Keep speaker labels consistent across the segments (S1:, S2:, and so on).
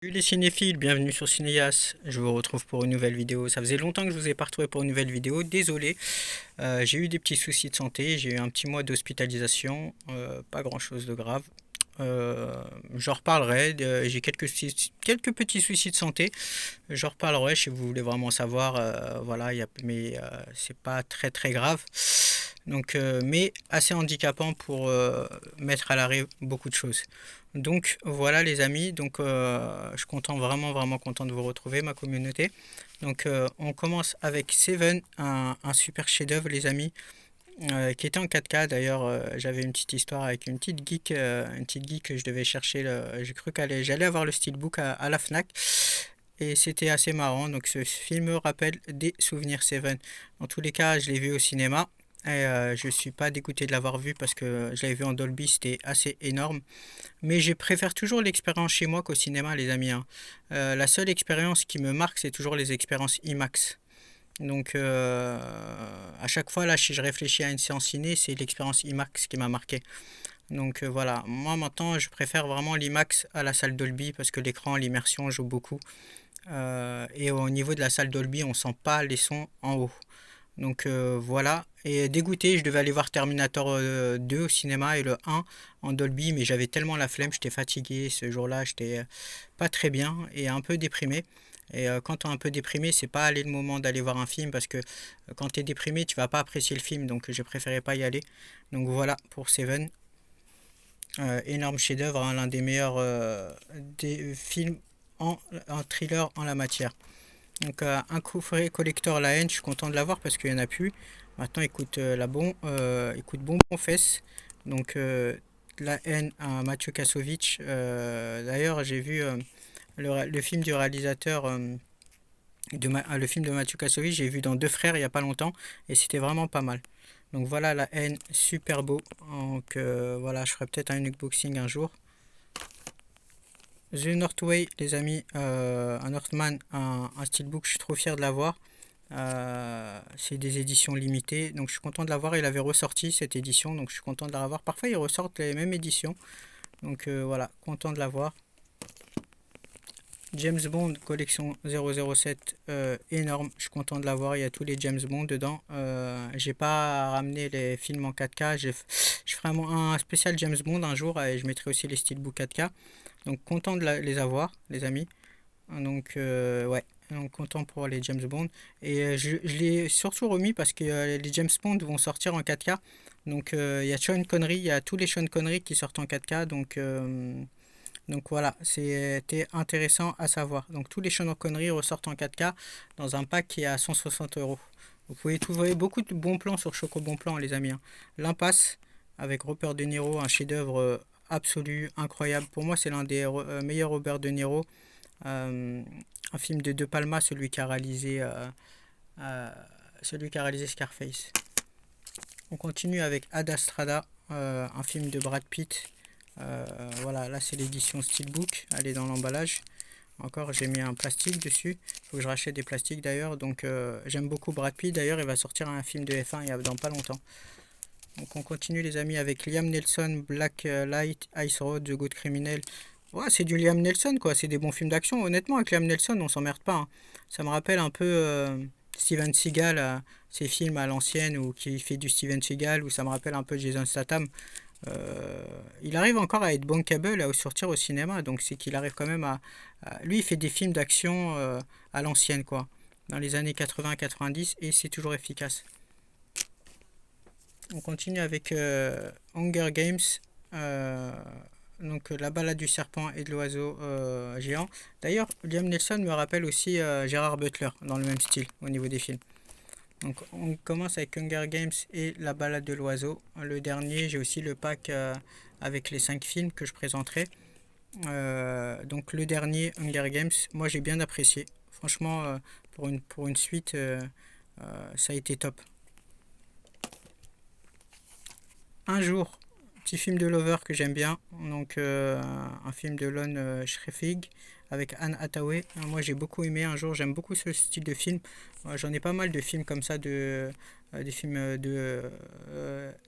S1: Salut les cinéphiles, bienvenue sur Cinéas. Je vous retrouve pour une nouvelle vidéo. Ça faisait longtemps que je vous ai pas retrouvé pour une nouvelle vidéo. Désolé, j'ai eu des petits soucis de santé. J'ai eu un petit mois d'hospitalisation, pas grand chose de grave. Euh, J'en reparlerai. J'ai quelques petits soucis de santé. J'en reparlerai si vous voulez vraiment savoir. Voilà, mais c'est pas très très grave. Donc, mais assez handicapant pour mettre à l'arrêt beaucoup de choses. Donc voilà les amis, donc je suis content, vraiment content de vous retrouver ma communauté. Donc on commence avec Seven, un super chef-d'œuvre les amis, qui était en 4K d'ailleurs. J'avais une petite histoire avec une petite geek que je devais chercher. J'ai cru j'allais avoir le steelbook à la Fnac et c'était assez marrant. Donc ce film me rappelle des souvenirs Seven. Dans tous les cas, je l'ai vu au cinéma. Et je suis pas dégoûté de l'avoir vu parce que je l'avais vu en Dolby, c'était assez énorme. Mais je préfère toujours l'expérience chez moi qu'au cinéma, les amis, hein. La seule expérience qui me marque, c'est toujours les expériences IMAX. Donc, à chaque fois, là, si je réfléchis à une séance ciné, c'est l'expérience IMAX qui m'a marqué. Donc, voilà. Moi, maintenant, je préfère vraiment l'IMAX à la salle Dolby parce que l'écran, l'immersion joue beaucoup. Et au niveau de la salle Dolby, on sent pas les sons en haut. Donc voilà, et dégoûté, je devais aller voir Terminator 2 au cinéma et le 1 en Dolby, mais j'avais tellement la flemme, j'étais fatigué ce jour-là, j'étais pas très bien et un peu déprimé. Et quand tu es un peu déprimé, c'est pas aller le moment d'aller voir un film parce que quand tu es déprimé, tu vas pas apprécier le film, donc j'ai préféré pas y aller. Donc voilà pour Seven. Énorme chef-d'œuvre, hein, l'un des meilleurs des films en thriller en la matière. Donc un coffret collector La Haine, je suis content de l'avoir parce qu'il n'y en a plus. Maintenant, écoute écoute Bonbon Fesse. Donc La Haine à Mathieu Kassovitch. D'ailleurs, j'ai vu le film du réalisateur, le film de Mathieu Kassovitch, j'ai vu dans Deux Frères il n'y a pas longtemps et c'était vraiment pas mal. Donc voilà La Haine, super beau. Donc voilà, je ferai peut-être un unboxing un jour. The Northway, les amis, un Northman, un steelbook, je suis trop fier de l'avoir. C'est des éditions limitées, donc je suis content de l'avoir. Il avait ressorti cette édition, donc je suis content de la revoir. Parfois, ils ressortent les mêmes éditions, donc voilà, content de l'avoir. James Bond collection 007, énorme, je suis content de l'avoir. Il y a tous les James Bond dedans. J'ai pas ramené les films en 4K. Je ferai un spécial James Bond un jour et je mettrai aussi les steelbooks 4K. Donc content de les avoir, les amis. Donc, ouais, donc content pour les James Bond. Et je l'ai surtout remis parce que les James Bond vont sortir en 4K. Donc, il y a Sean Connery, il y a tous les Sean Connery qui sortent en 4K. Donc voilà, c'était intéressant à savoir. Donc, tous les Sean Connery ressortent en 4K dans un pack qui est à 160 euros. Vous pouvez trouver beaucoup de bons plans sur Choco Bon Plan, les amis, hein. L'Impasse avec Robert De Niro, un chef-d'œuvre absolu, incroyable. Pour moi, c'est l'un des meilleurs Robert De Niro. Euh, un film de De Palma, euh, celui qui a réalisé Scarface. On continue avec Ad Astra, un film de Brad Pitt. Voilà, là c'est l'édition Steelbook, elle est dans l'emballage. Encore, j'ai mis un plastique dessus. Il faut que je rachète des plastiques d'ailleurs. Donc, j'aime beaucoup Brad Pitt. D'ailleurs, il va sortir un film de F1 dans pas longtemps. Donc, on continue, les amis, avec Liam Neeson, Black Light, Ice Road, The Good Criminal. Ouais, c'est du Liam Neeson, quoi. C'est des bons films d'action. Honnêtement, avec Liam Neeson, on s'emmerde pas, hein. Ça me rappelle un peu Steven Seagal, ses films à l'ancienne, ou qui fait du Steven Seagal, ou ça me rappelle un peu Jason Statham. Il arrive encore à être bankable, à sortir au cinéma. Donc, c'est qu'il arrive quand même lui, il fait des films d'action à l'ancienne, quoi. Dans les années 80-90, et c'est toujours efficace. On continue avec Hunger Games. Euh, donc la balade du serpent et de l'oiseau géant. D'ailleurs, Liam Neeson me rappelle aussi Gérard Butler dans le même style au niveau des films. Donc on commence avec Hunger Games et la balade de l'oiseau. Le dernier, j'ai aussi le pack avec les 5 films que je présenterai. Donc le dernier, Hunger Games, moi j'ai bien apprécié. Franchement, pour une suite, ça a été top. Un jour, petit film de Lover que j'aime bien. Donc, un film de Lon Schreffig avec Anne Hathaway. Moi, j'ai beaucoup aimé. Un jour, j'aime beaucoup ce style de film. J'en ai pas mal de films comme ça, des films de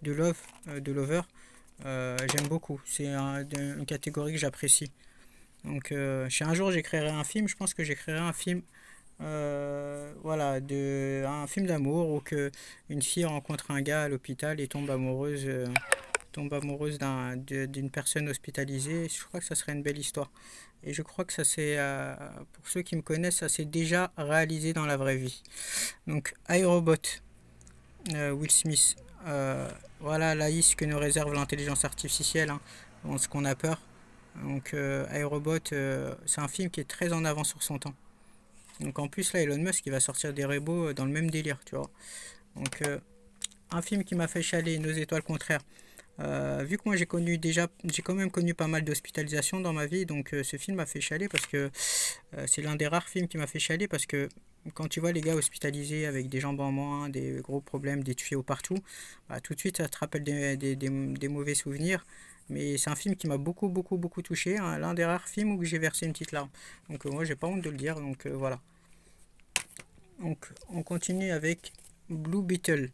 S1: Love, de Lover. J'aime beaucoup. C'est une catégorie que j'apprécie. Donc si un jour j'écrirai un film, je pense que j'écrirai un film, voilà, un film d'amour où que une fille rencontre un gars à l'hôpital et tombe amoureuse d'une personne hospitalisée. Je crois que ça serait une belle histoire. Et je crois que ça c'est, pour ceux qui me connaissent, ça s'est déjà réalisé dans la vraie vie. Donc iRobot, Will Smith. Voilà la liste que nous réserve l'intelligence artificielle, hein, dans ce qu'on a peur. Donc iRobot, c'est un film qui est très en avance sur son temps. Donc en plus là, Elon Musk il va sortir des robots dans le même délire, tu vois. Donc un film qui m'a fait chialer, Nos étoiles contraires. Vu que moi j'ai quand même connu pas mal d'hospitalisations dans ma vie, donc ce film m'a fait chialer parce que c'est l'un des rares films qui m'a fait chialer parce que quand tu vois les gars hospitalisés avec des jambes en moins, des gros problèmes, des tuyaux partout, bah, tout de suite ça te rappelle des mauvais souvenirs. Mais c'est un film qui m'a beaucoup touché, hein, l'un des rares films où j'ai versé une petite larme. Donc moi j'ai pas honte de le dire, donc voilà. Donc on continue avec Blue Beetle.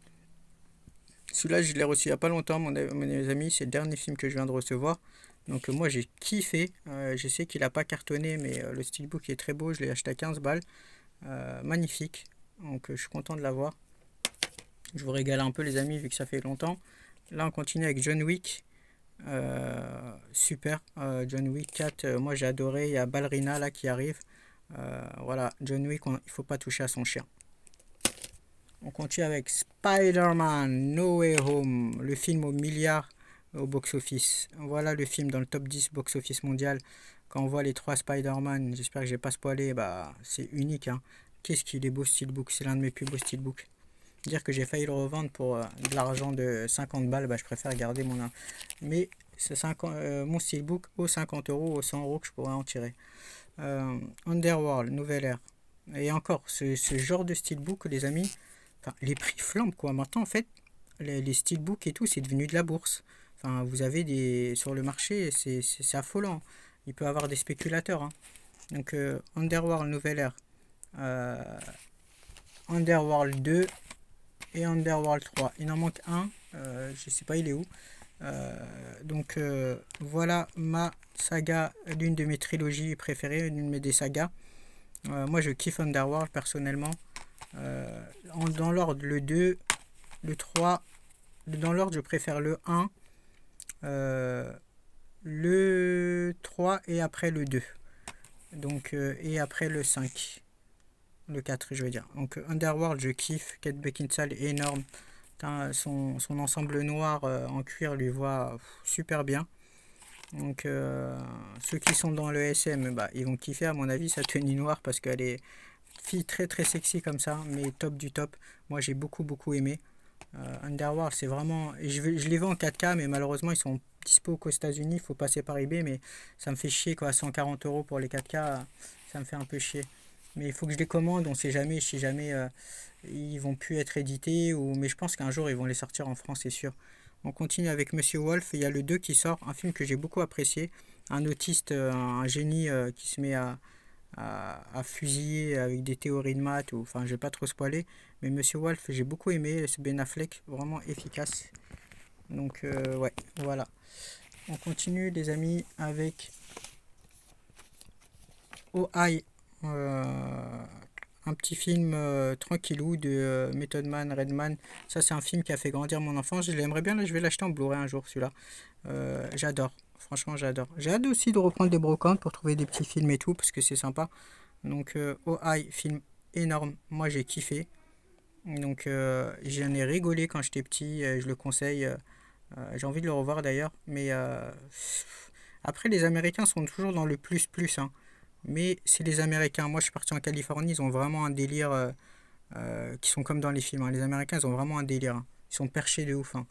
S1: Celui-là, je l'ai reçu il n'y a pas longtemps, mes amis. C'est le dernier film que je viens de recevoir. Donc, moi, j'ai kiffé. Je sais qu'il n'a pas cartonné, mais le steelbook est très beau. Je l'ai acheté à 15 balles. Magnifique. Donc, je suis content de l'avoir. Je vous régale un peu, les amis, vu que ça fait longtemps. Là, on continue avec John Wick. Super. John Wick 4, moi, j'ai adoré. Il y a Ballerina, là, qui arrive. Voilà, John Wick, il ne faut pas toucher à son chien. On continue avec Spider-Man No Way Home, le film au milliard au box-office. Voilà le film dans le top 10 box-office mondial. Quand on voit les trois Spider-Man, j'espère que je n'ai pas spoilé, bah, c'est unique. Hein. Qu'est-ce qu'il est beau ce steelbook, c'est l'un de mes plus beaux steelbooks. Dire que j'ai failli le revendre pour de l'argent de 50 balles, bah, je préfère garder mon... Mais c'est mon steelbook aux 50 euros, aux 100 euros que je pourrais en tirer. Underworld, Nouvelle Ère. Et encore, ce genre de steelbook, les amis, enfin, les prix flambent quoi. Maintenant, en fait, les steelbooks et tout, c'est devenu de la bourse. Enfin, vous avez des sur le marché, c'est affolant. Il peut y avoir des spéculateurs. Hein. Donc, Underworld Nouvelle Ère, euh, Underworld 2 et Underworld 3. Il en manque un. Je sais pas, il est où. Donc, voilà ma saga, l'une de mes trilogies préférées, l'une de mes sagas. Moi, je kiffe Underworld personnellement. Dans l'ordre, le 2, le 3. Dans l'ordre, je préfère le 1, le 3 et après le 2. Donc, et après le 5. Le 4, je veux dire. Donc, Underworld, je kiffe. Kate Beckinsale est énorme. Son ensemble noir en cuir lui voit super bien. Donc, ceux qui sont dans le SM, bah, ils vont kiffer, à mon avis, sa tenue noire parce qu'elle est fille très sexy comme ça, mais top du top. Moi, j'ai beaucoup aimé. Underworld, c'est vraiment. Je les vends en 4K, mais malheureusement, ils sont dispo qu'aux États-Unis. Il faut passer par eBay, mais ça me fait chier quoi. 140 euros pour les 4K, ça me fait un peu chier. Mais il faut que je les commande. On sait jamais si jamais ils vont plus être édités. Mais je pense qu'un jour, ils vont les sortir en France, c'est sûr. On continue avec Monsieur Wolf. Il y a le 2 qui sort, un film que j'ai beaucoup apprécié. Un autiste, un génie qui se met à fusiller avec des théories de maths, enfin je vais pas trop spoiler, mais Monsieur Wolf j'ai beaucoup aimé, c'est Ben Affleck, vraiment efficace. Donc ouais, voilà. On continue les amis avec OI, un petit film tranquillou de Method Man, Redman. Ça c'est un film qui a fait grandir mon enfance, je l'aimerais bien, là, je vais l'acheter en Blu-ray un jour celui-là. J'adore. Franchement, j'adore. J'ai hâte aussi de reprendre des brocantes pour trouver des petits films et tout, parce que c'est sympa. Donc, OI, film énorme. Moi, j'ai kiffé. Donc, j'en ai rigolé quand j'étais petit. Je le conseille. J'ai envie de le revoir d'ailleurs. Mais après, les Américains sont toujours dans le plus. Hein. Mais c'est les Américains. Moi, je suis parti en Californie. Ils ont vraiment un délire qui sont comme dans les films. Hein. Les Américains, ils ont vraiment un délire. Hein. Ils sont perchés de ouf. Hein.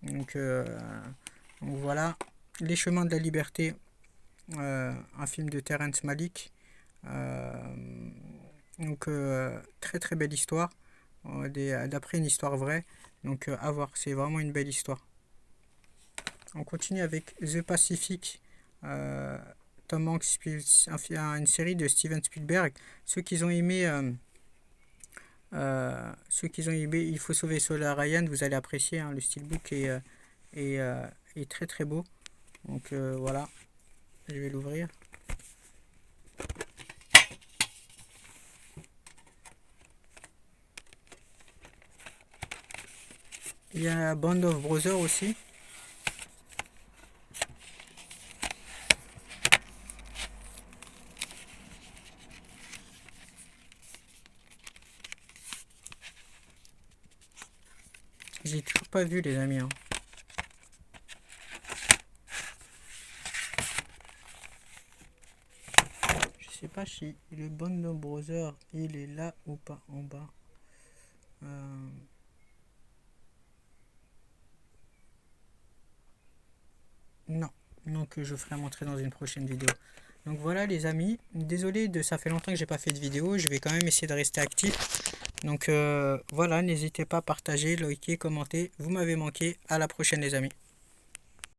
S1: Donc, voilà. Les chemins de la liberté. Un film de Terrence Malick. Euh, donc très belle histoire, d'après une histoire vraie. Donc à voir, c'est vraiment une belle histoire. On continue avec The Pacific. Euh, Tom Hanks, une série de Steven Spielberg. Ceux qui ont aimé Il faut sauver Solar Ryan, vous allez apprécier. Hein, le steelbook est très beau. Donc voilà, je vais l'ouvrir. Il y a Band of Brothers aussi. J'ai toujours pas vu les amis, hein. Je sais pas si le Band of Brothers il est là ou pas en bas. Non, donc je ferai montrer dans une prochaine vidéo. Donc voilà les amis, désolé de ça fait longtemps que j'ai pas fait de vidéo, je vais quand même essayer de rester actif. Donc voilà, n'hésitez pas à partager, liker, commenter, vous m'avez manqué, à la prochaine les amis.